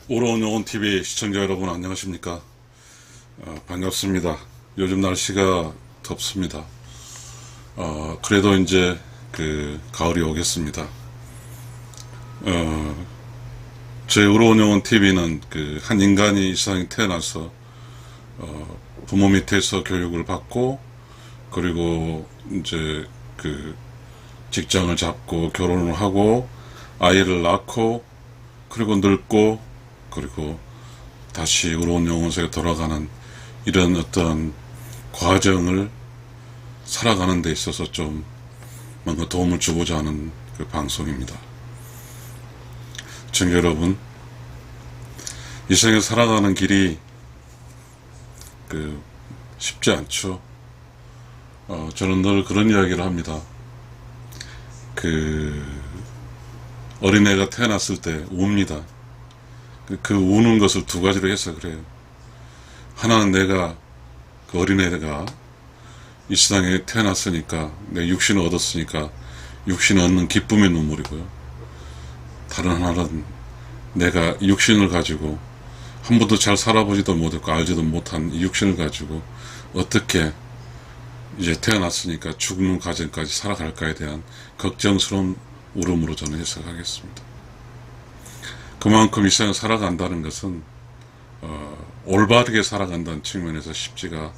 오로온 영혼TV 시청자 여러분 안녕하십니까. 반갑습니다. 요즘 날씨가 덥습니다. 그래도 이제 가을이 오겠습니다. 저희 오로온 영혼TV는 한 인간이 이 세상에 태어나서 부모 밑에서 교육을 받고, 그리고 이제 직장을 잡고 결혼을 하고 아이를 낳고, 그리고 늙고, 그리고 다시 의로운 영혼세에 돌아가는 이런 어떤 과정을 살아가는 데 있어서 좀 뭔가 도움을 주고자 하는 방송입니다. 시청자 여러분, 이 세상에 살아가는 길이 쉽지 않죠. 저는 늘 그런 이야기를 합니다. 어린애가 태어났을 때 웁니다. 그 우는 것을 두 가지로 해서 그래요. 하나는 내가, 어린애가 이 세상에 태어났으니까, 내 육신을 얻었으니까 육신을 얻는 기쁨의 눈물이고요. 다른 하나는 내가 육신을 가지고 한 번도 잘 살아보지도 못했고 알지도 못한 이 육신을 가지고 어떻게 이제 태어났으니까 죽는 과정까지 살아갈까에 대한 걱정스러운 울음으로 저는 해석하겠습니다. 그만큼 이 세상을 살아간다는 것은 올바르게 살아간다는 측면에서 쉽지가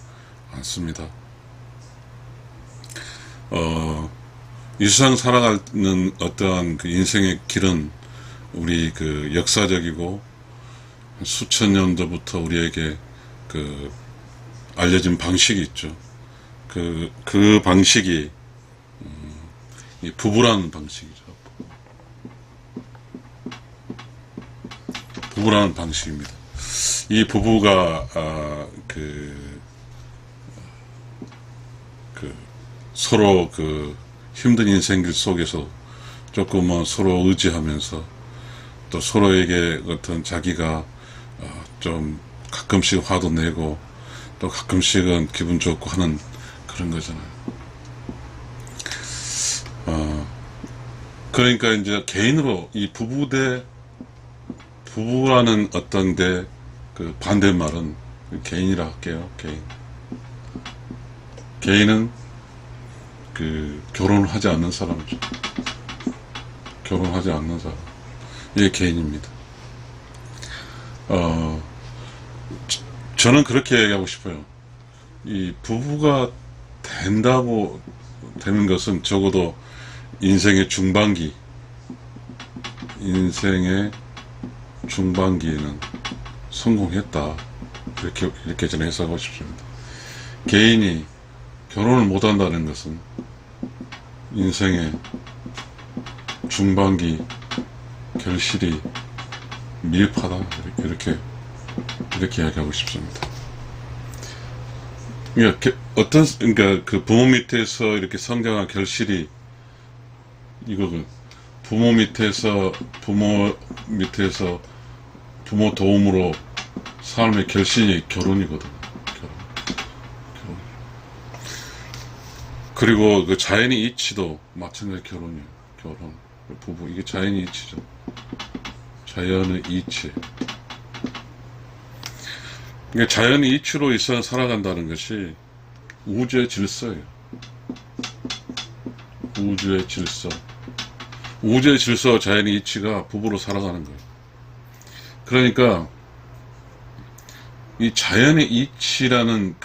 않습니다. 이 세상 살아가는 어떠한 인생의 길은 우리 역사적이고 수천 년도부터 우리에게 알려진 방식이 있죠. 그 방식이 이 부부라는 방식이죠. 부부라는 방식입니다. 이 부부가 서로 힘든 인생길 속에서 조금은 서로 의지하면서 또 서로에게 어떤 자기가 좀 가끔씩 화도 내고 또 가끔씩은 기분 좋고 하는 그런 거잖아요. 그러니까 이제 개인으로 이 부부라는 어떤 데 반대말은 개인이라 할게요. 개인은 결혼을 하지 않는 사람이죠. 결혼하지 않는 사람. 이게 개인입니다. 저는 그렇게 얘기하고 싶어요. 이 부부가 되는 것은 적어도 인생의 중반기에는 성공했다. 이렇게 저는 해석하고 싶습니다. 개인이 결혼을 못한다는 것은 인생의 중반기 결실이 미흡하다. 이렇게 이야기하고 싶습니다. 그러니까 부모 밑에서 이렇게 성장한 결실이 부모 밑에서 부모 도움으로 삶의 결실이 결혼이거든. 결혼. 그리고 자연의 이치도 마찬가지 결혼이에요. 결혼. 부부. 이게 자연의 이치죠. 자연의 이치. 그러니까 자연의 이치로 있어 살아간다는 것이 우주의 질서예요. 우주의 질서. 우주의 질서와 자연의 이치가 부부로 살아가는 거예요. 그러니까 이 자연의 이치라는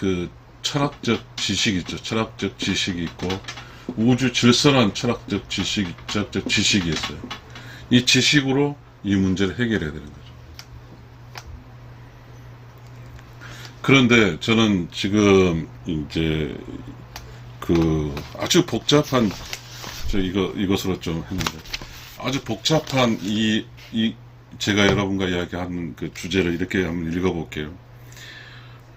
철학적 지식이 있죠. 철학적 지식이 있고 우주 질서라는 철학적 지식이 있어요. 이 지식으로 이 문제를 해결해야 되는 거죠. 그런데 저는 지금 이제 아주 복잡한 이것으로 좀 했는데 아주 복잡한 제가 여러분과 이야기하는 주제를 이렇게 한번 읽어볼게요.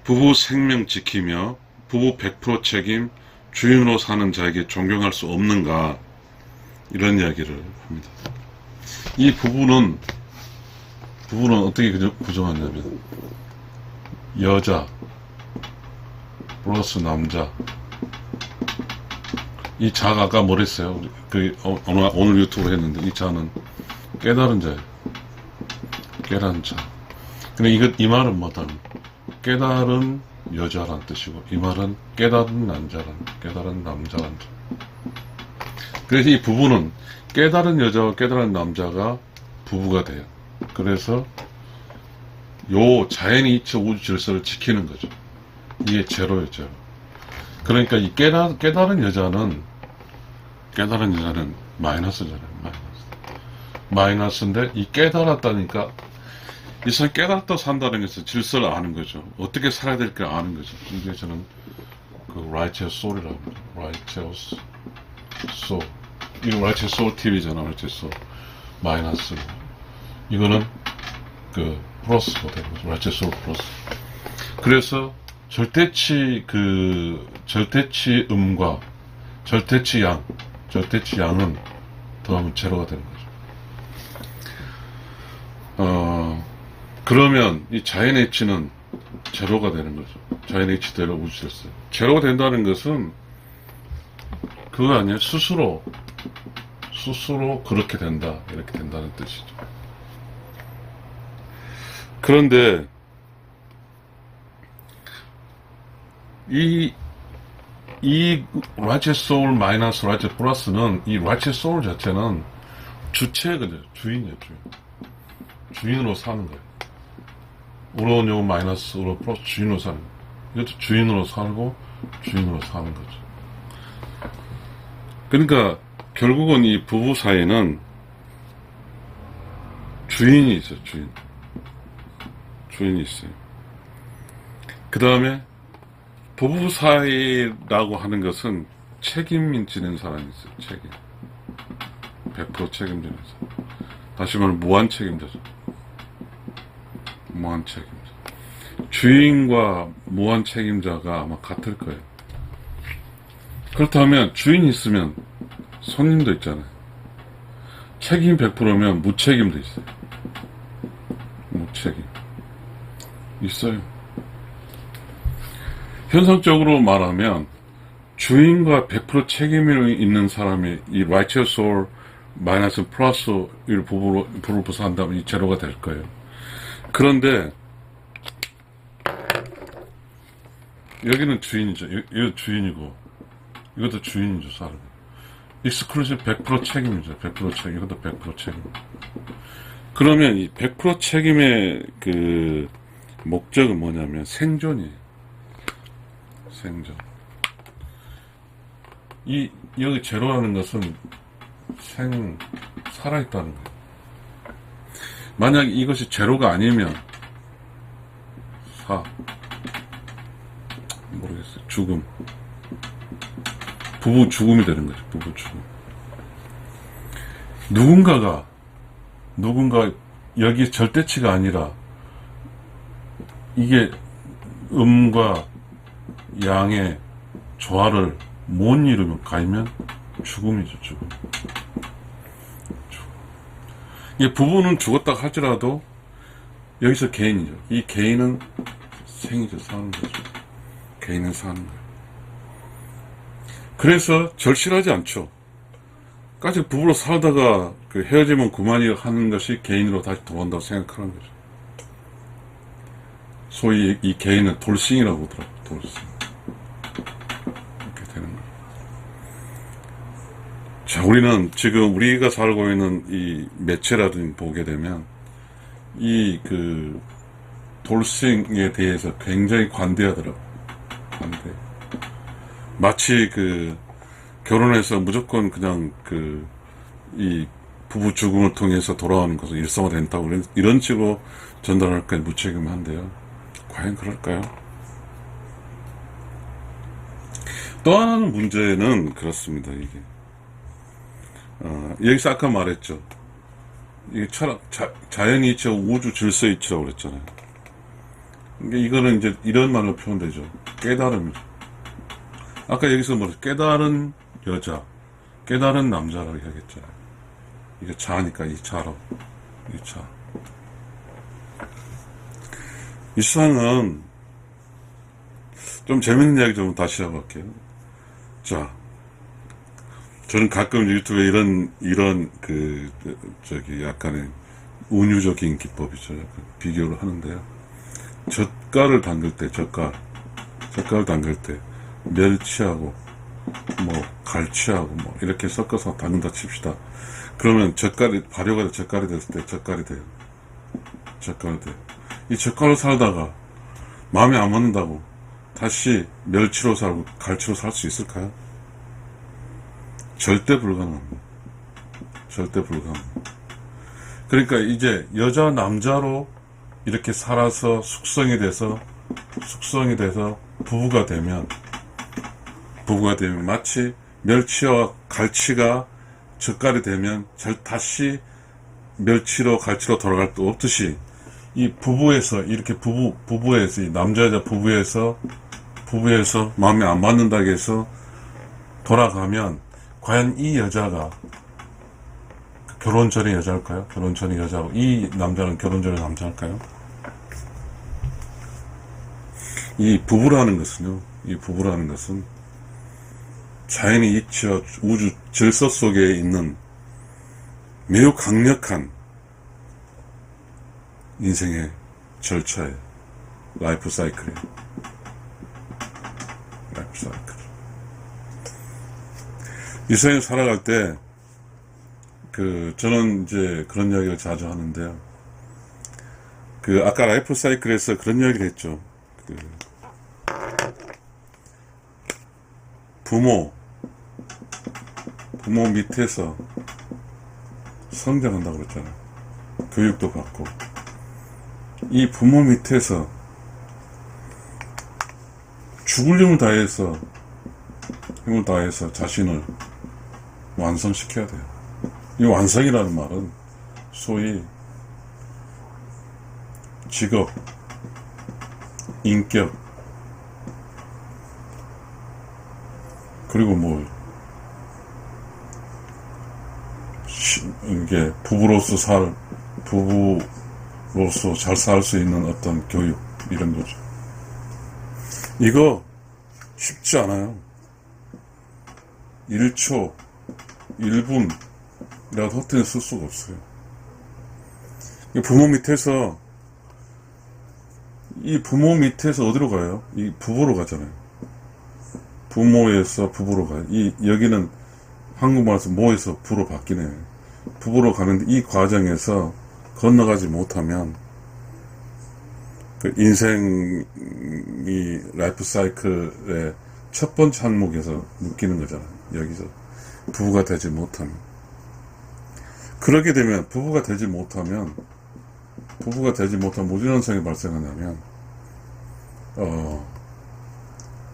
부부 생명 지키며 부부 100% 책임 주인으로 사는 자에게 존경할 수 없는가, 이런 이야기를 합니다. 이 부부는 어떻게 구성하냐면 여자 플러스 남자. 이 자가 아까 뭐랬어요? 오늘 유튜브를 했는데 이 자는 깨달은 자예요. 깨달은 자. 근데 이 말은 뭐다? 깨달은 여자란 뜻이고, 이 말은 깨달은 남자란 뜻. 그래서 이 부부는 깨달은 여자와 깨달은 남자가 부부가 돼요. 그래서 요 자연의 이치 우주 질서를 지키는 거죠. 이게 제로예요, 제로. 그러니까 이 깨달은 여자는 마이너스잖아요, 마이너스인데, 이 깨달았다니까, 이 사람 깨달았다 산다는 것은 질서를 아는 거죠. 어떻게 살아야 될까 아는 거죠. 이게 저는 그 righteous soul이라고 합니다. righteous soul. 이거 righteous soul TV잖아, righteous soul. 마이너스. 이거는 그 플러스가 되는 거죠. righteous soul 플러스. 그래서 절대치 음과 절대치 양은 더하면 제로가 되는 거죠. 그러면 이 자연의 이치는 제로가 되는 거죠. 자연의 이치대로 우주질서. 제로가 된다는 것은 그거 아니에요. 스스로 그렇게 된다, 이렇게 된다는 뜻이죠. 그런데 이 righteous soul 마이너스 righteous 플러스는, 이 righteous soul 자체는 주체거든요. 주인이에요, 주인으로 사는 거예요. 우로 요 마이너스 우로 플러스 주인으로 사는 거예요. 이것도 주인으로 살고 주인으로 사는 거죠. 그러니까 결국은 이 부부 사이는 주인이 있어요. 주인이 있어요. 그 다음에 부부 사이라고 하는 것은 책임 지는 사람이 있어요. 100% 책임지는 사람. 다시 말하면 무한 책임자죠. 무한 책임자. 주인과 무한 책임자가 아마 같을 거예요. 그렇다면 주인이 있으면 손님도 있잖아요. 책임 100%면 무책임도 있어요. 무책임. 있어요. 현상적으로 말하면 주인과 100% 책임이 있는 사람이 이 righteous soul 마이너스 플러스를 부부를 부사한다면 이 제로가 될 거예요. 그런데 여기는 주인이죠. 이거 주인이고 이것도 주인이죠. 사람. 익스클루시브 100% 책임이죠. 100% 책임. 이것도 100% 책임. 그러면 이 100% 책임의 그 목적은 뭐냐면 생존이에요. 생존. 여기 제로라는 것은 살아있다는 거예요. 만약 이것이 제로가 아니면 모르겠어요. 죽음. 부부 죽음이 되는 거죠. 부부 죽음. 누군가 여기 절대치가 아니라 이게 음과 양의 조화를 못 이루면 가면 죽음이죠. 죽음. 이 부부는 죽었다 할지라도 여기서 개인이죠. 이 개인은 생이죠. 사는 거죠. 개인은 사는 거예요. 그래서 절실하지 않죠. 까지 부부로 살다가 그 헤어지면 그만이 하는 것이 개인으로 다시 돌아온다고 생각하는 거죠. 소위 이 개인은 돌싱이라고 하더라고요. 돌싱. 이렇게 되는 거예요. 자, 우리는 지금 우리가 살고 있는 이 매체라든지 보게 되면 이 그 돌싱에 대해서 굉장히 관대하더라고요. 관대. 마치 그 결혼해서 무조건 그냥 그 이 부부 죽음을 통해서 돌아오는 것은 일상화 된다고 이런 식으로 전달할까요? 무책임한데요. 과연 그럴까요? 또 하나는 문제는 그렇습니다. 이게 여기서 아까 말했죠. 이게 철학, 자연의 이치와 우주 질서의 이치라고 그랬잖아요. 이거는 이제 이런 말로 표현되죠. 깨달음이죠. 아까 여기서 뭐랬죠? 깨달은 여자, 깨달은 남자라고 이야기했잖아요. 이게 자니까 이 자로, 이 자. 이 세상은 좀 재밌는 이야기 좀 다시 해볼게요. 자, 저는 가끔 유튜브에 이런 약간의 운유적인 기법이죠. 약간 비교를 하는데요. 젓갈을 담글 때, 젓갈 담글 때, 멸치하고, 뭐, 갈치하고, 뭐, 이렇게 섞어서 담근다 칩시다. 그러면 젓갈이, 발효가 돼, 젓갈이 됐을 때, 젓갈이 돼요. 젓갈이 돼요. 이 젓갈로 살다가, 마음에 안 맞는다고, 다시 멸치로 살고, 갈치로 살 수 있을까요? 절대 불가능합니다. 절대 불가능합니다. 그러니까 이제 여자 남자로 이렇게 살아서 숙성이 돼서 부부가 되면 마치 멸치와 갈치가 젓갈이 되면 다시 멸치로 갈치로 돌아갈 수 없듯이 이 부부에서 이렇게 부부에서 이 남자 여자 부부에서 마음에 안 맞는다고 해서 돌아가면 과연 이 여자가 결혼 전의 여자일까요? 결혼 전의 여자고 이 남자는 결혼 전의 남자일까요? 이 부부라는 것은 자연의 이치와 우주 질서 속에 있는 매우 강력한 인생의 절차예요. 라이프 사이클이에요. 라이프 사이클. 이 세상에 살아갈 때 저는 이제 그런 이야기를 자주 하는데요. 아까 라이프 사이클에서 그런 이야기를 했죠. 부모 밑에서 성장한다고 그랬잖아요. 교육도 받고. 이 부모 밑에서 죽을 힘을 다해서 자신을 완성시켜야 돼요. 이 완성이라는 말은 소위 직업, 인격, 그리고 이게 부부로서 잘 살 수 있는 어떤 교육, 이런 거죠. 이거 쉽지 않아요. 1초, 1분, 내가 허튼에 쓸 수가 없어요. 이 부모 밑에서 어디로 가요? 이 부부로 가잖아요. 부모에서 부부로 가요. 여기는 한국말에서 모에서 부로 바뀌네요. 부부로 가는데 이 과정에서 건너가지 못하면 인생이 라이프 사이클의 첫 번째 항목에서 묶이는 거잖아요. 여기서 부부가 되지 못하면. 그렇게 되면 부부가 되지 못하면 무슨 현상이 발생하냐면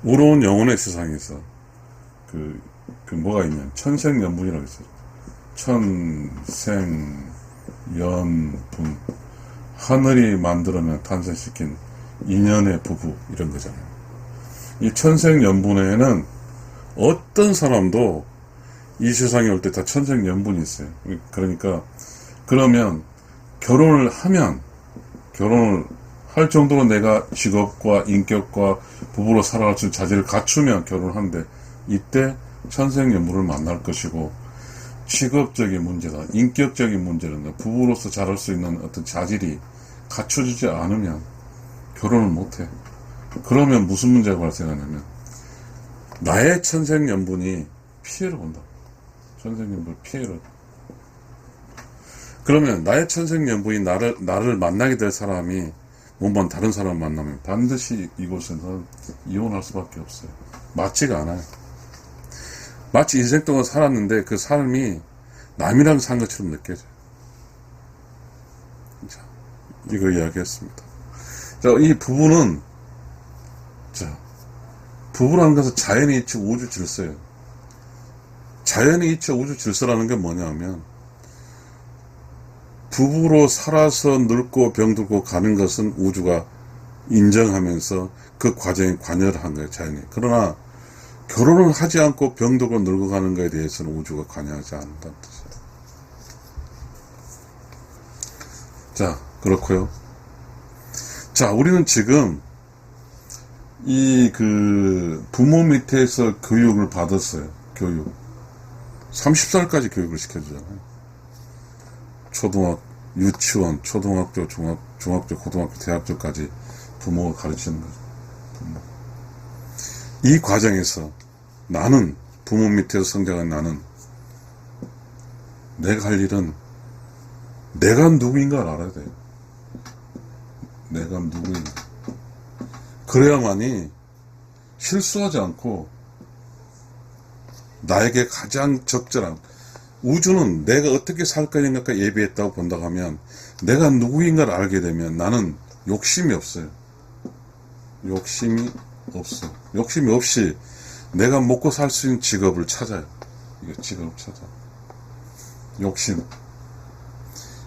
우러운 영혼의 세상에서 뭐가 있냐면 천생연분이라고 있어요. 천생연분, 하늘이 만들어낸 탄생시킨 인연의 부부, 이런 거잖아요. 이 천생연분에는 어떤 사람도 이 세상에 올 때 다 천생연분이 있어요. 그러면 결혼을 할 정도로 내가 직업과 인격과 부부로 살아갈 수 있는 자질을 갖추면 결혼을 하는데, 이때 천생연분을 만날 것이고, 직업적인 문제다, 인격적인 문제는 부부로서 잘할 수 있는 어떤 자질이 갖춰지지 않으면 결혼을 못해. 그러면 무슨 문제가 발생하냐면 나의 천생연분이 피해를 본다. 천생연분 피해를. 그러면 나의 천생연분이 나를 만나게 될 사람이 몸만 다른 사람 만나면 반드시 이곳에서 이혼할 수밖에 없어요. 맞지가 않아요. 마치 인생 동안 살았는데 그 삶이 남이랑 산 것처럼 느껴져요. 자, 이거 이야기했습니다. 자, 이 부부는, 부부라는 것은 자연의 이치 우주 질서예요. 자연의 이치 우주 질서라는 게 뭐냐면, 부부로 살아서 늙고 병들고 가는 것은 우주가 인정하면서 그 과정에 관여를 한 거예요, 자연이. 그러나 결혼을 하지 않고 병들고 늙어가는 것에 대해서는 우주가 관여하지 않는다는 뜻이에요. 자, 그렇고요. 자, 우리는 지금 부모 밑에서 교육을 받았어요. 교육. 30살까지 교육을 시켜주잖아요. 유치원, 초등학교, 중학교, 고등학교, 대학교까지 부모가 가르치는 거죠. 부모. 이 과정에서 나는, 부모 밑에서 성장한 나는, 내가 할 일은 내가 누구인가를 알아야 돼요. 내가 누구인가. 그래야만이 실수하지 않고 나에게 가장 적절한, 우주는 내가 어떻게 살 거니까 예비했다고 본다고 하면, 내가 누구인가를 알게 되면 나는 욕심이 없어요. 욕심이 없어. 욕심이 없이 내가 먹고 살 수 있는 직업을 찾아요. 이거 직업을 찾아. 욕심.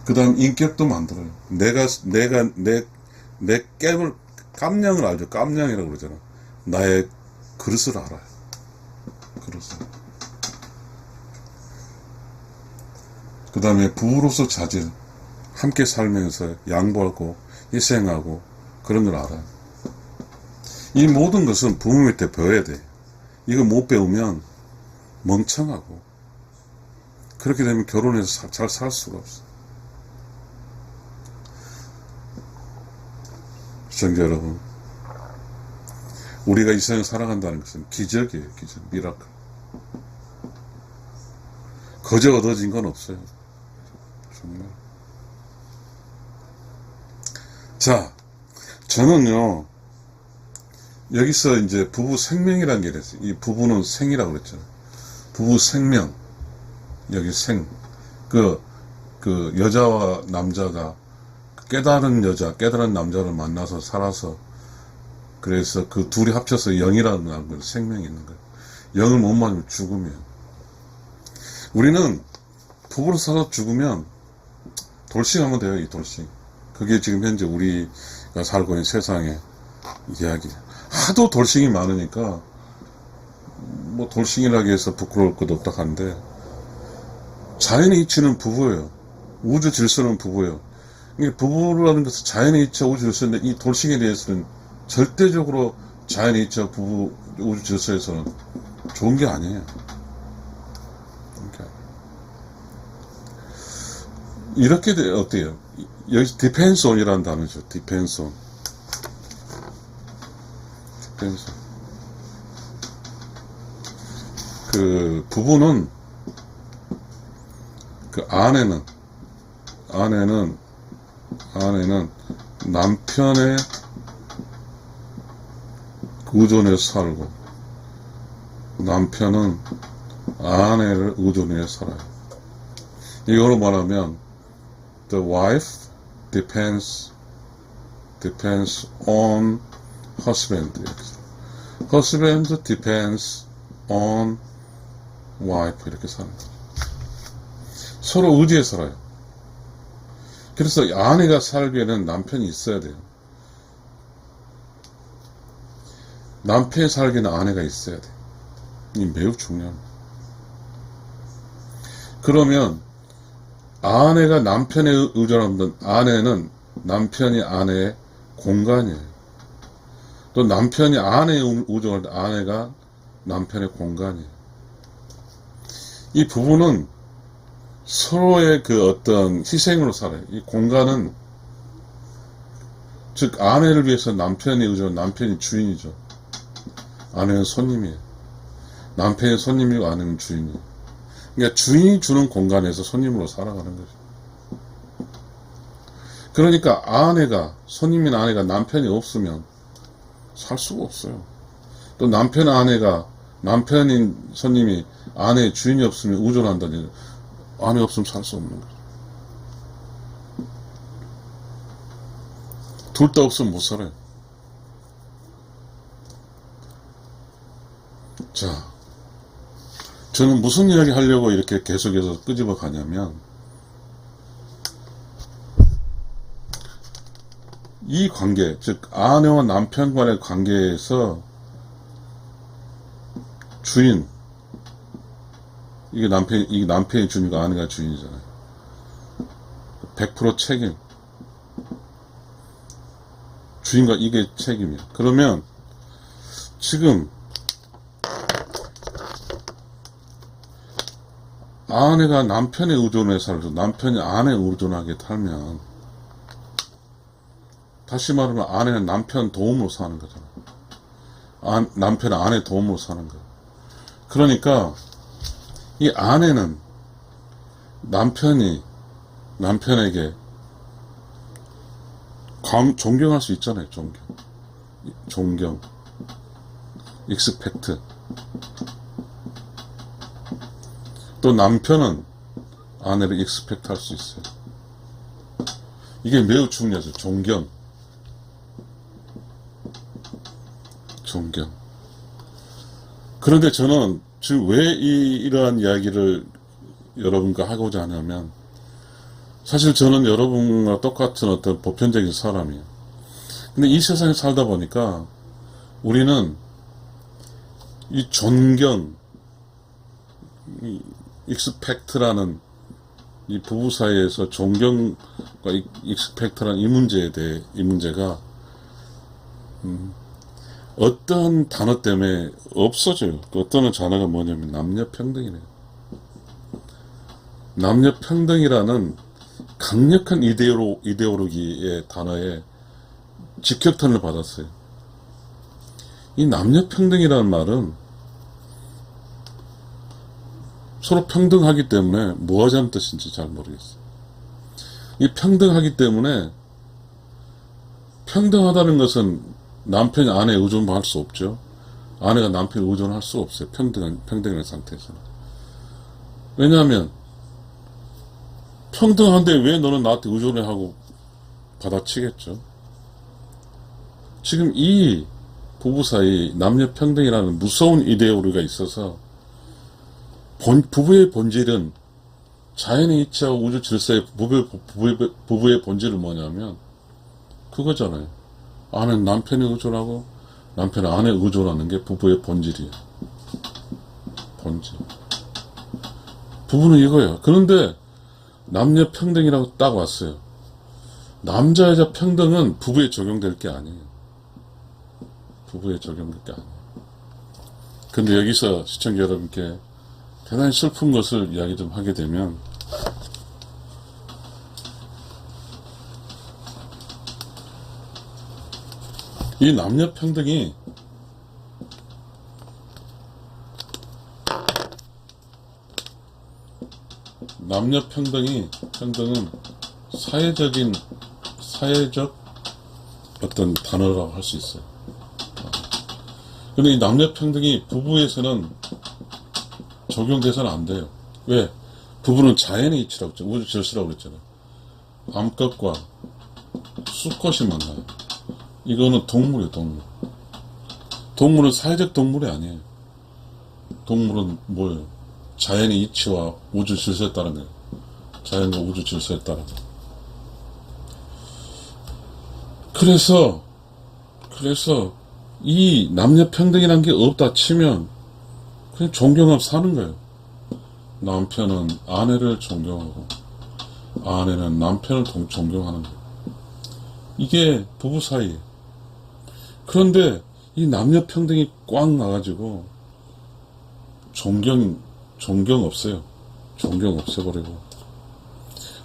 그 다음 인격도 만들어요. 내 깜냥을 알죠. 깜냥이라고 그러잖아. 나의 그릇을 알아요. 그릇을. 그 다음에 부부로서 자질. 함께 살면서 양보하고 희생하고 그런 걸 알아요. 이 모든 것은 부모 밑에 배워야 돼. 이거 못 배우면 멍청하고, 그렇게 되면 결혼해서 잘 살 수가 없어. 시청자 여러분, 우리가 이 세상에 살아간다는 것은 기적이에요. 기적, 미라클. 거저 얻어진 건 없어요. 정말. 자, 저는요, 여기서 이제 부부 생명이라는 게 있어요. 이 부부는 생이라고 그랬죠. 부부 생명. 여기 생. 그 여자와 남자가 깨달은 여자, 깨달은 남자를 만나서 살아서, 그래서 그 둘이 합쳐서 영이라는 걸, 생명이 있는 거예요. 영을 못 맞으면 죽으면. 우리는 부부로 살아서 죽으면 돌싱하면 돼요. 이 돌싱. 그게 지금 현재 우리가 살고 있는 세상의 이야기. 하도 돌싱이 많으니까 뭐 돌싱이라고 해서 부끄러울 것도 없다 한데, 자연의 이치는 부부예요. 우주 질서는 부부예요. 부부라는 것은 자연의 이치와 우주 질서인데, 이 돌싱에 대해서는 절대적으로 자연의 이치와 부부 우주 질서에서는 좋은 게 아니에요. 이렇게 어때요? 여기 depends on이라는 단어죠. depends on. depends on. 그 부부는, 그 아내는 남편의 의존해서 살고, 남편은 아내를 의존해서 살아요. 이거로 말하면 the wife depends on husband. husband depends on wife. 이렇게 사는 거죠. 서로 의지해 살아요. 그래서 아내가 살기에는 남편이 있어야 돼요. 남편이 살기에는 아내가 있어야 돼. 이 매우 중요합니다. 그러면 아내가 남편에 의존하면, 아내는 남편이 아내의 공간이에요. 또 남편이 아내에 의존할 때 아내가 남편의 공간이에요. 이 부부는 서로의 그 어떤 희생으로 살아요. 이 공간은, 즉 아내를 위해서 남편이 의존, 남편이 주인이죠. 아내는 손님이에요. 남편이 손님이고 아내는 주인이에요. 그러니까 주인이 주는 공간에서 손님으로 살아가는 거죠. 그러니까 아내가, 손님인 아내가 남편이 없으면 살 수가 없어요. 또 남편인 손님이 아내의 주인이 없으면 의존한다니, 아내 없으면 살 수 없는 거죠. 둘 다 없으면 못 살아요. 자, 저는 무슨 이야기 하려고 이렇게 계속해서 끄집어 가냐면, 이 관계, 즉 아내와 남편 간의 관계에서 주인, 이게 남편이 주인이고 아내가 주인이잖아요. 100% 책임. 주인과 이게 책임이야. 그러면 지금 아내가 남편의 의존에 살고 남편이 아내에 의존하게 살면 다시 말하면 아내는 남편 도움으로 사는 거잖아. 남편은 아내 도움으로 사는 거야. 그러니까 이 아내는 남편에게 존경할 수 있잖아요. 존경, 익스펙트. 또 남편은 아내를 익스펙트 할 수 있어요. 이게 매우 중요하죠. 존경. 그런데 저는 지금 왜 이러한 이야기를 여러분과 하고자 하냐면, 사실 저는 여러분과 똑같은 어떤 보편적인 사람이에요. 근데 이 세상에 살다 보니까 우리는 이 존경, 이 익스펙트라는 이 부부 사이에서 존경과 익스펙트라는 이 문제가 어떤 단어 때문에 없어져요. 그 어떤 단어가 뭐냐면 남녀평등이래요. 남녀평등이라는 강력한 이데올로기의 단어에 직격탄을 받았어요. 이 남녀평등이라는 말은 서로 평등하기 때문에 뭐 하자는 뜻인지 잘 모르겠어요. 이 평등하기 때문에, 평등하다는 것은 남편이 아내에 의존할 수 없죠. 아내가 남편에 의존할 수 없어요. 평등한 상태에서는. 왜냐하면 평등한데 왜 너는 나한테 의존해 하고 받아치겠죠. 지금 이 부부 사이 남녀평등이라는 무서운 이데올로기가 있어서 부부의 본질은 자연의 이치하고 우주 질서의 부부의 본질은 뭐냐면 그거잖아요. 아내는 남편에 의존하고 남편은 아내에 의존하는 게 부부의 본질이에요. 본질. 부부는 이거예요. 그런데 남녀 평등이라고 딱 왔어요. 남자 여자 평등은 부부에 적용될 게 아니에요. 부부에 적용될 게 아니에요. 근데 여기서 시청자 여러분께 대단히 슬픈 것을 이야기 좀 하게 되면, 이 남녀 평등은 사회적 어떤 단어라고 할 수 있어요. 근데 이 남녀 평등이 부부에서는 적용돼서는 안 돼요. 왜? 부부는 자연의 이치라고 했잖아요. 우주 질서라고 그랬잖아요. 암컷과 수컷이 만나요. 이거는 동물이에요, 동물. 동물은 사회적 동물이 아니에요. 동물은 뭐예요? 자연의 이치와 우주 질서에 따른 거예요. 자연과 우주 질서에 따른 거예요. 그래서 이 남녀 평등이란 게 없다 치면 그냥 존경하고 사는 거예요. 남편은 아내를 존경하고 아내는 남편을 존경하는 거예요. 이게 부부 사이예요. 그런데 이 남녀 평등이 꽉 나가지고 존경 없어요. 존경 없애버리고,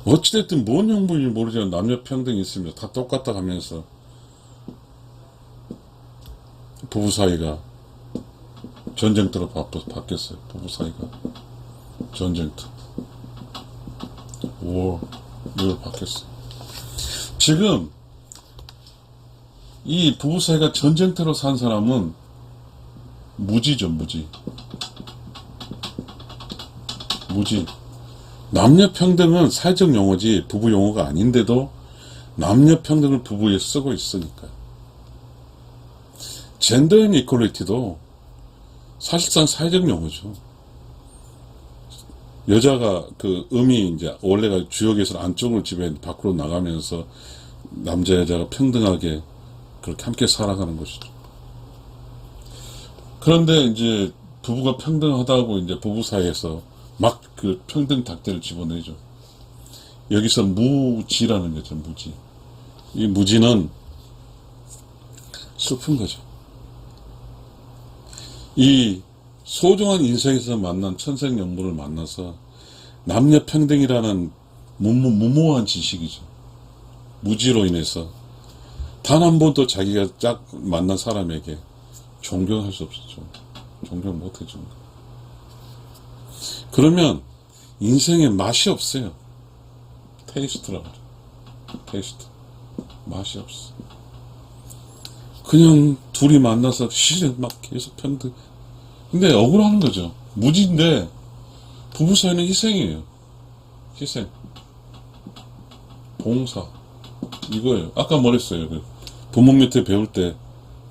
어찌됐든 뭔 형분인지 모르지만 남녀 평등이 있으면 다 똑같다 하면서 부부 사이가 전쟁터로 바뀌었어요. 부부 사이가 전쟁터, 이걸 바뀌었어요. 지금 이 부부 사이가 전쟁터로 산 사람은 무지죠, 무지. 남녀 평등은 사회적 용어지 부부 용어가 아닌데도 남녀 평등을 부부에 쓰고 있으니까. 젠더 이퀄리티도 사실상 사회적 용어죠. 여자가 그 이제 원래가 주역에서 안쪽을 지배 밖으로 나가면서 남자 여자가 평등하게 그렇게 함께 살아가는 것이죠. 그런데 이제 부부가 평등하다고 이제 부부 사이에서 막 그 평등 닭대를 집어내죠. 여기서 무지라는 거죠, 무지. 이 무지는 슬픈 거죠. 이 소중한 인생에서 만난 천생연분을 만나서 남녀 평등이라는 무모한 지식이죠. 무지로 인해서 단 한 번도 자기가 짝 만난 사람에게 존경할 수 없었죠. 존경 못 해준 거. 그러면 인생에 맛이 없어요. 테이스트라고 하죠. 테이스트. 맛이 없어. 그냥 둘이 만나서 시시해 막 계속 편들. 근데 억울한 거죠. 무지인데 부부 사이는 희생이에요. 희생. 봉사. 이거예요. 아까 말했어요. 그 부모 밑에 배울 때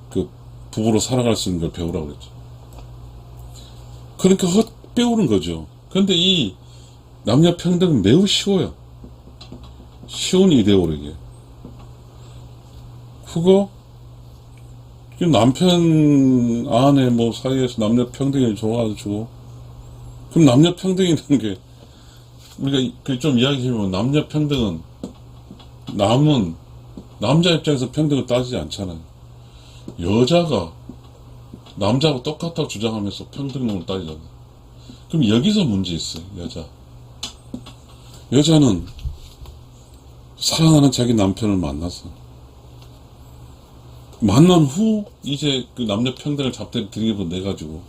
그 부부로 살아갈 수 있는 걸 배우라고 그랬죠. 그러니까 배우는 거죠. 그런데 이 남녀 평등은 매우 쉬워요. 쉬운 이데올로기예요. 그거 남편 아내 뭐 사이에서 남녀 평등이 좋아가지고 그럼 남녀 평등이라는 게 우리가 좀 이야기해보면 남녀 평등은 남자 입장에서 평등을 따지지 않잖아요. 여자가 남자하고 똑같다고 주장하면서 평등론을 따지잖아요. 그럼 여기서 문제 있어요. 여자는 사랑하는 자기 남편을 만나서 만난 후 이제 그 남녀 평등을 잡대를 들이고 내가지고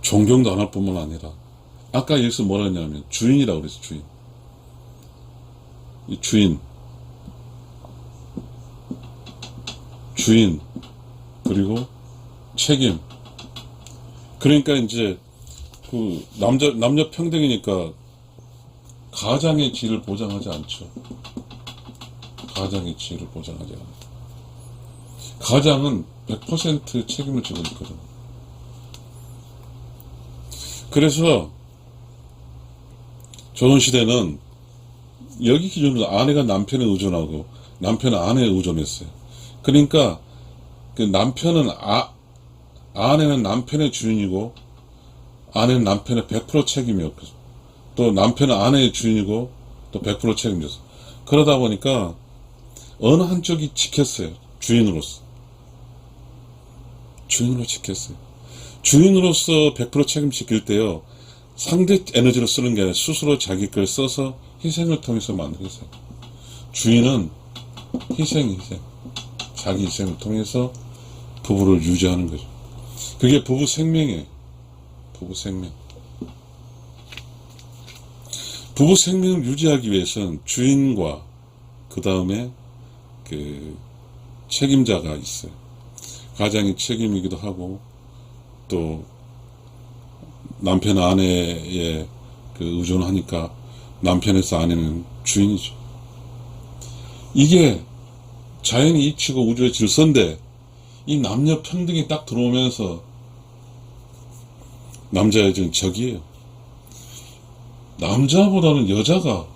존경도 안 할 뿐만 아니라 아까 여기서 뭐라 했냐면 주인이라고 그랬어. 주인 그리고 책임. 그러니까 이제 그 남녀 평등이니까 가장의 지위를 보장하지 않죠. 가장의 지위를 보장하지 않아요. 가장은 100% 책임을 지고 있거든. 그래서 조선시대는 여기 기준으로 아내가 남편에 의존하고 남편은 아내에 의존했어요. 그러니까 그 아내는 남편의 주인이고 아내는 남편의 100% 책임이었고 또 남편은 아내의 주인이고 또 100% 책임졌어. 그러다 보니까 어느 한쪽이 지켰어요. 주인으로서 지켰어요. 주인으로서 100% 책임 지킬 때요. 상대 에너지로 쓰는 게 아니라 스스로 자기 걸 써서 희생을 통해서 만들었어요. 주인은 희생. 자기 희생을 통해서 부부를 유지하는 거죠. 그게 부부 생명이에요. 부부 생명을 유지하기 위해서는 주인과 그 다음에 그 책임자가 있어요. 가장이 책임이기도 하고 또 남편 아내에 그 의존하니까 남편에서 아내는 주인이죠. 이게 자연의 이치고 우주의 질서인데 이 남녀 평등이 딱 들어오면서 남자 여자는 적이에요. 남자보다는 여자가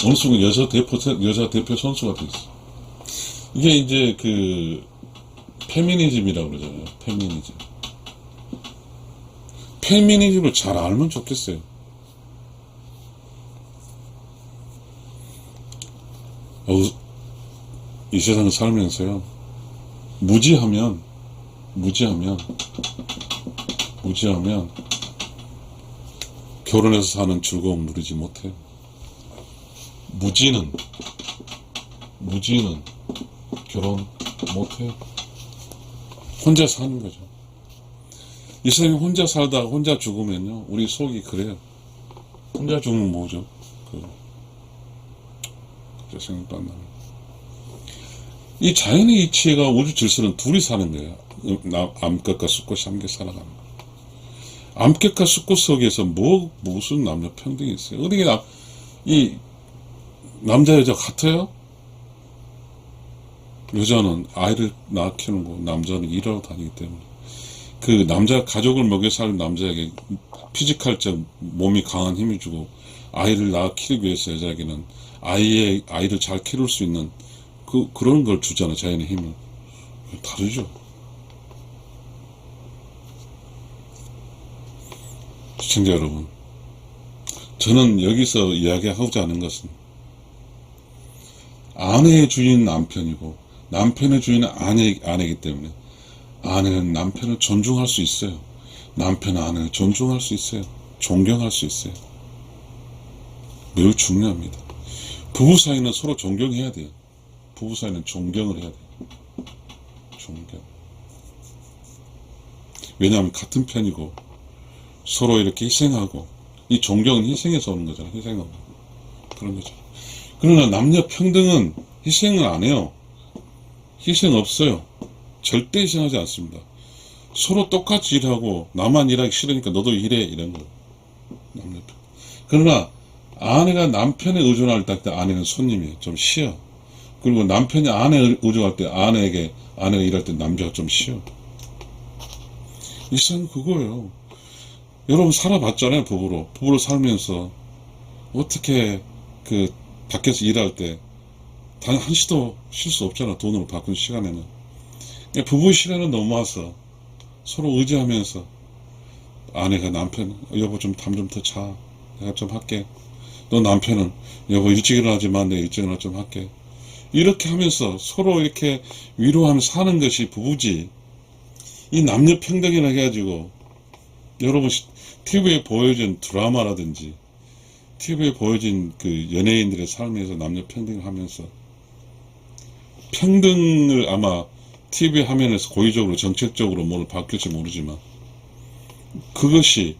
어느 순간 여자 대표 선수가 돼 있어. 이게 이제 그 페미니즘이라고 그러잖아요. 페미니즘을 잘 알면 좋겠어요. 이 세상을 살면서요, 무지하면 결혼해서 사는 즐거움 누리지 못해요. 무지는 결혼 못해요. 혼자 사는 거죠. 이 세상에 혼자 살다가 혼자 죽으면요, 우리 속이 그래요. 혼자 죽으면 뭐죠? 그저 생각도 안 나요. 이 자연의 이치가 우주 질서는 둘이 사는 거예요. 암컷과 수컷이 함께 살아가는 거예요. 암컷과 수컷 속에서 무슨 남녀 평등이 있어요? 어떻게 이 남자 여자 같아요? 여자는 아이를 낳아 키우는 거고 남자는 일하러 다니기 때문에 그 남자 가족을 먹여 사는 남자에게 피지컬적 몸이 강한 힘을 주고 아이를 낳아 키우기 위해서 여자에게는 아이를 잘 키울 수 있는 그런 걸 주잖아. 자연의 힘을. 다르죠. 시청자 여러분, 저는 여기서 이야기하고자 하는 것은 아내의 주인은 남편이고 남편의 주인은 아내이기 때문에 아내는 남편을 존중할 수 있어요. 남편은 아내를 존중할 수 있어요. 존경할 수 있어요. 매우 중요합니다. 부부 사이는 서로 존경해야 돼요. 부부 사이는 존경을 해야 돼요. 존경. 왜냐하면 같은 편이고 서로 이렇게 희생하고, 이 존경은 희생에서 오는 거잖아요. 희생하고 그런 거죠. 그러나 남녀 평등은 희생을 안 해요. 희생 없어요. 절대 희생하지 않습니다. 서로 똑같이 일하고 나만 일하기 싫으니까 너도 일해, 이런 거예요. 남녀 평등. 그러나 아내가 남편에 의존할 때 아내는 손님이에요. 좀 쉬어. 그리고 남편이 아내에 의존할 때 아내가 일할 때 남자가 좀 쉬어. 이 세상은 그거예요. 여러분 살아봤잖아요. 부부로 살면서 어떻게 그 밖에서 일할 때 단 한시도 쉴 수 없잖아. 돈으로 바꾼 시간에는. 부부 시간은 넘어와서 서로 의지하면서 아내가 남편, 여보 좀 잠 좀 더 자, 내가 좀 할게. 너 남편은 여보 일찍 일어나지만 내가 일찍 일어나 좀 할게. 이렇게 하면서 서로 이렇게 위로하면서 사는 것이 부부지. 이 남녀 평등이라 해가지고 여러분 TV에 보여준 드라마라든지 TV에 보여진 그 연예인들의 삶에서 남녀 평등을 하면서 평등을 아마 TV 화면에서 고의적으로 정책적으로 뭘 바뀔지 모르지만 그것이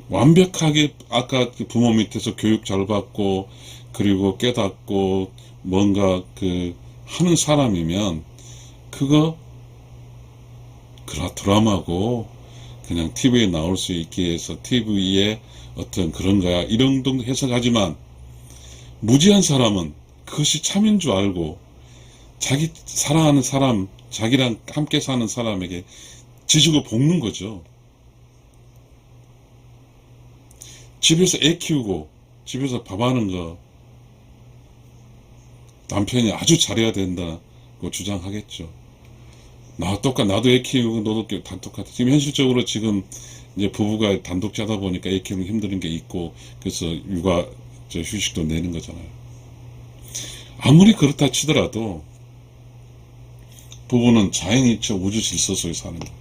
완벽하게 아까 부모 밑에서 교육 잘 받고 그리고 깨닫고 뭔가 그 하는 사람이면 그거 드라마고 그냥 TV에 나올 수 있게 해서 TV에 어떤 그런 거야 이런 정도 해석하지만 무지한 사람은 그것이 참인 줄 알고 자기 사랑하는 사람, 자기랑 함께 사는 사람에게 지지고 볶는 거죠. 집에서 애 키우고 집에서 밥하는 거 남편이 아주 잘해야 된다고 주장하겠죠. 나도 애 키우고 너도 다 똑같아. 지금 현실적으로 지금 이제 부부가 단독자다 보니까 애 키우는 힘든 게 있고 그래서 육아 휴식도 내는 거잖아요. 아무리 그렇다 치더라도 부부는 자연이체 우주 질서 속에 사는 거예요.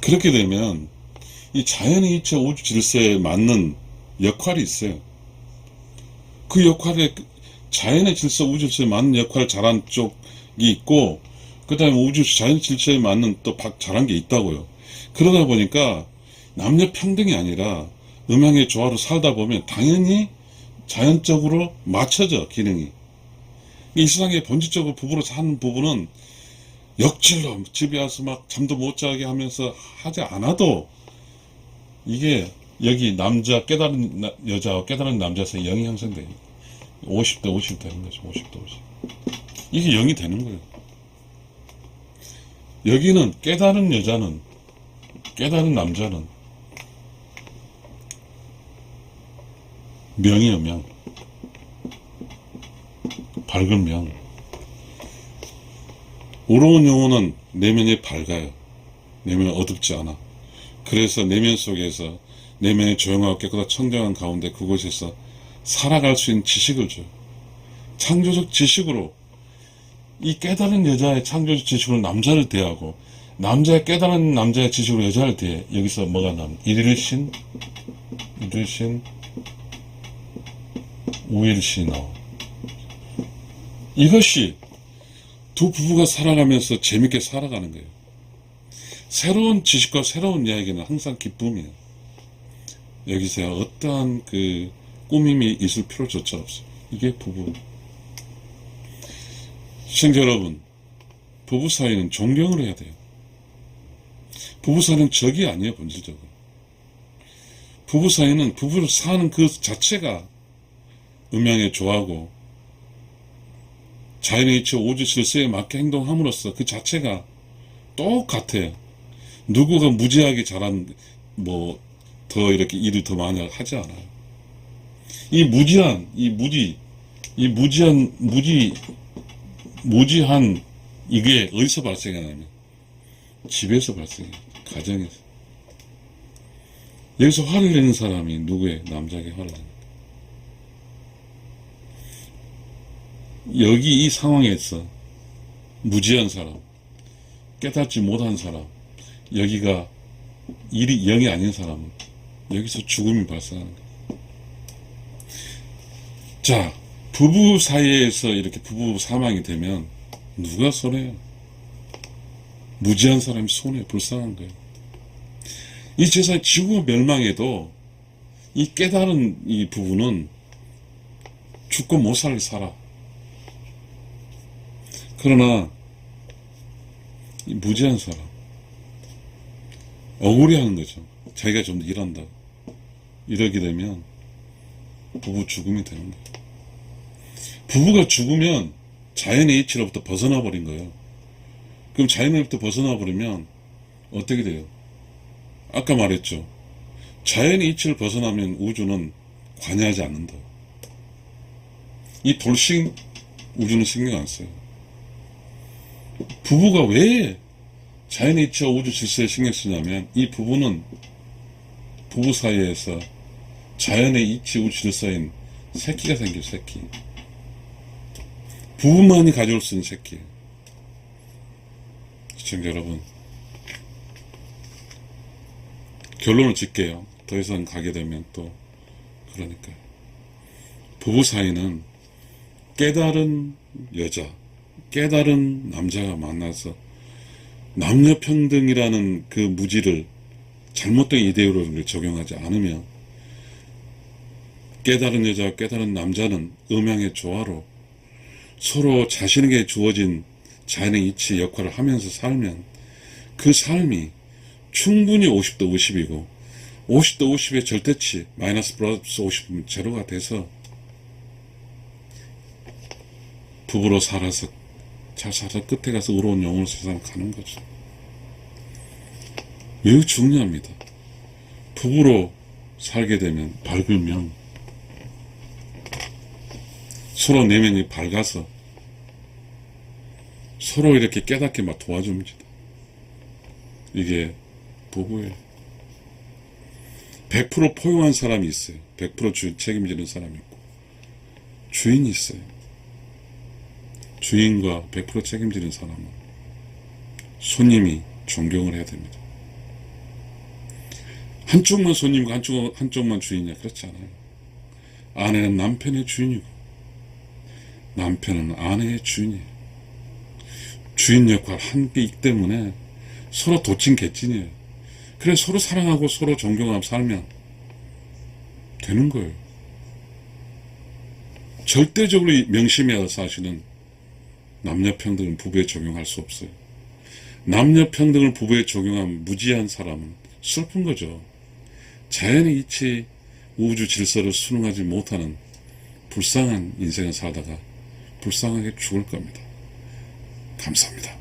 그렇게 되면 이 자연이체 우주 질서에 맞는 역할이 있어요. 그 역할에 자연의 질서 우주 질서에 맞는 역할을 잘한 쪽이 있고 그 다음에 자연 질서에 맞는 또 잘한 게 있다고요. 그러다 보니까 남녀 평등이 아니라 음양의 조화로 살다 보면 당연히 자연적으로 맞춰져 기능이. 이 세상에 본질적으로 부부로 사는 부부는 역질로 집에 와서 막 잠도 못 자게 하면서 하지 않아도 이게 여기 남자 깨달은 여자와 깨달은 남자 사이에 영이 형성돼요. 50대 50 되는 거죠. 50대 50. 이게 영이 되는 거예요. 여기는 깨달은 여자는 깨달은 남자는 명이에요. 명. 밝은 명. 우러운 영혼은 내면이 밝아요. 내면이 어둡지 않아. 그래서 내면 속에서 내면이 조용하고 깨끗하고 청정한 가운데 그곳에서 살아갈 수 있는 지식을 줘요. 창조적 지식으로 이 깨달은 여자의 창조적 지식으로 남자를 대하고 남자의 깨달은 남자의 지식으로 여자를 대해. 여기서 뭐가 나면 일일신 우일신어. 이것이 두 부부가 살아가면서 재밌게 살아가는 거예요. 새로운 지식과 새로운 이야기는 항상 기쁨이에요. 여기서 어떠한 그 꾸밈이 있을 필요조차 없어요. 이게 부부. 시청자 여러분, 부부 사이는 존경을 해야 돼요. 부부 사이는 적이 아니에요. 본질적으로. 부부 사이는 부부를 사는 그 자체가 음양에 조화하고 자연의 이치 우주 질서에 맞게 행동함으로써 그 자체가 똑같아요. 누구가 무지하게 잘한 더 이렇게 일을 더 많이 하지 않아요. 무지한 이게 어디서 발생하냐면 집에서 발생해요. 가정에서. 여기서 화를 내는 사람이 누구예요? 남자에게 화를 내는. 여기 이 상황에서 무지한 사람, 깨닫지 못한 사람, 여기가 일이 영이 아닌 사람은 여기서 죽음이 발생하는 거예요. 자, 부부 사이에서 이렇게 부부 사망이 되면 누가 손해요? 무지한 사람이 손해. 불쌍한 거예요. 이 세상 지구가 멸망해도 이 깨달은 이 부부는 죽고 못 살게 살아. 그러나 이 무지한 사람 억울해하는 거죠. 자기가 좀 더 일한다. 이러게 되면 부부 죽음이 되는 거예요. 부부가 죽으면 자연의 이치로부터 벗어나 버린 거예요. 그럼 자연으로부터 벗어나 버리면 어떻게 돼요? 아까 말했죠. 자연의 이치를 벗어나면 우주는 관여하지 않는다. 이 돌싱 우주는 신경 안 써요. 부부가 왜 자연의 이치와 우주 질서에 신경 쓰냐면 이 부부는 부부 사이에서 자연의 이치 우주 질서인 새끼가 생겨. 새끼. 부부만이 가져올 수 있는 새끼. 시청자 여러분, 결론을 짓게요. 더 이상 가게 되면 또 그러니까 부부 사이는 깨달은 여자, 깨달은 남자가 만나서 남녀평등이라는 그 무지를, 잘못된 이데올로기를 적용하지 않으면 깨달은 여자와 깨달은 남자는 음양의 조화로 서로 자신에게 주어진 자연의 이치 역할을 하면서 살면 그 삶이 충분히 50대 50이고 50대 50의 절대치 마이너스 플러스 50은 제로가 돼서 부부로 살아서 잘 살아서 끝에 가서 의로운 영혼을 세상 가는 거죠. 매우 중요합니다. 부부로 살게 되면 밝으면 서로 내면이 밝아서 서로 이렇게 깨닫게 막 도와줍니다. 이게 부부예요. 100% 포용한 사람이 있어요. 100% 책임지는 사람이 있고 주인이 있어요. 주인과 100% 책임지는 사람은 손님이 존경을 해야 됩니다. 한쪽만 손님이고 한쪽만 주인이냐? 그렇지 않아요. 아내는 남편의 주인이고 남편은 아내의 주인이에요. 주인 역할 한계이기 때문에 서로 도찐개찐이에요. 그래 서로 사랑하고 서로 존경하고 살면 되는 거예요. 절대적으로 명심해야 사실은 남녀평등을 부부에 적용할 수 없어요. 남녀평등을 부부에 적용한 무지한 사람은 슬픈 거죠. 자연의 이치 우주 질서를 순응하지 못하는 불쌍한 인생을 살다가 불쌍하게 죽을 겁니다. 감사합니다.